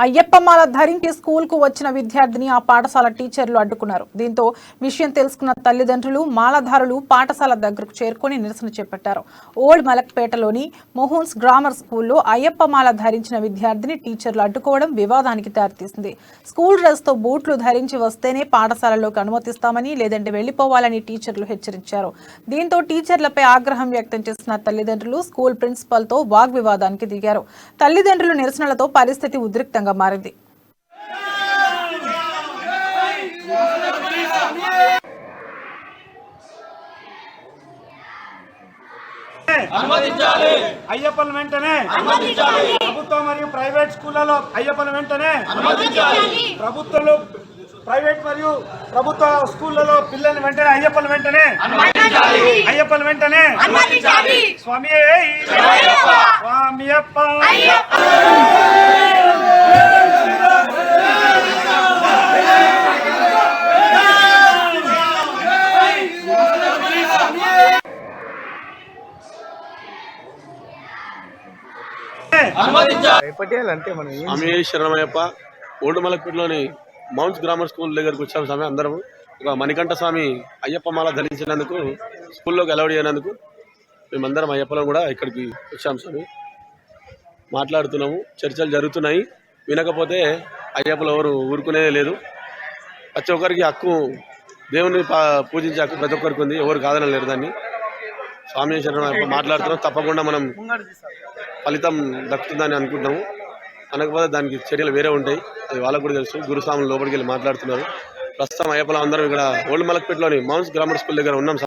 అయ్యప్పమాల ధరించి స్కూల్కు వచ్చిన విద్యార్థిని ఆ పాఠశాల టీచర్లు అడ్డుకున్నారు. దీంతో విషయం తెలుసుకున్న తల్లిదండ్రులు మాలధారులు పాఠశాల దగ్గరకు చేరుకొని నిరసన చేపట్టారు. ఓల్డ్ మలక్పేటలోని మొహూన్స్ గ్రామర్ స్కూల్లో అయ్యప్పమాల ధరించిన విద్యార్థిని టీచర్లు అడ్డుకోవడం వివాదానికి దారితీసింది. స్కూల్ డ్రెస్ తో బూట్లు ధరించి వస్తేనే పాఠశాలలోకి అనుమతిస్తామని, లేదంటే వెళ్లిపోవాలని టీచర్లు హెచ్చరించారు. దీంతో టీచర్లపై ఆగ్రహం వ్యక్తం చేసిన తల్లిదండ్రులు స్కూల్ ప్రిన్సిపల్ తో వాగ్వివాదానికి దిగారు. తల్లిదండ్రుల నిరసనలతో పరిస్థితి ఉద్రిక్తంగా మారింది. అయ్యప్పల వెంటనే ప్రభుత్వ మరియు ప్రైవేట్ స్కూళ్లలో అయ్యప్పల వెంటనే ప్రభుత్వంలో ప్రైవేట్ మరియు ప్రభుత్వ స్కూళ్లలో పిల్లల్ని వెంటనే అయ్యప్పల వెంటనే స్వామి స్వామియప్ప శరణమయ్యప్ప ఓల్డ్ మలక్పేటలోని మౌంట్స్ గ్రామర్ స్కూల్ దగ్గరకు వచ్చాము స్వామి. అందరం ఒక మణికంఠ స్వామి అయ్యప్ప మాల ధరించినందుకు స్కూల్లోకి అలౌడ్ చేయనందుకు మేమందరం అయ్యప్పలో కూడా ఇక్కడికి వచ్చాము స్వామి. మాట్లాడుతున్నాము, చర్చలు జరుగుతున్నాయి. వినకపోతే అయ్యప్పలు ఎవరు ఊరుకునేదే లేదు. ప్రతి ఒక్కరికి హక్కు, దేవుని పూజించే హక్కు ప్రతి ఒక్కరికి ఉంది, ఎవరు కాదనలేరు దాన్ని. స్వామి శరణమయ్యప్ప మాట్లాడుతున్నాం, తప్పకుండా మనం ఫలితం దక్కుతుందని అనుకుంటున్నాము. అనకపోతే దానికి చర్యలు వేరే ఉంటాయి, అది వాళ్ళకు కూడా తెలుసు. గురుస్వాములు లోపలికి వెళ్ళి మాట్లాడుతున్నారు. ప్రస్తుతం అయ్యప్పలో అందరం ఇక్కడ ఓల్డ్ మలక్పేటలోని మౌంట్స్ గ్రామర్ స్కూల్ దగ్గర ఉన్నాం.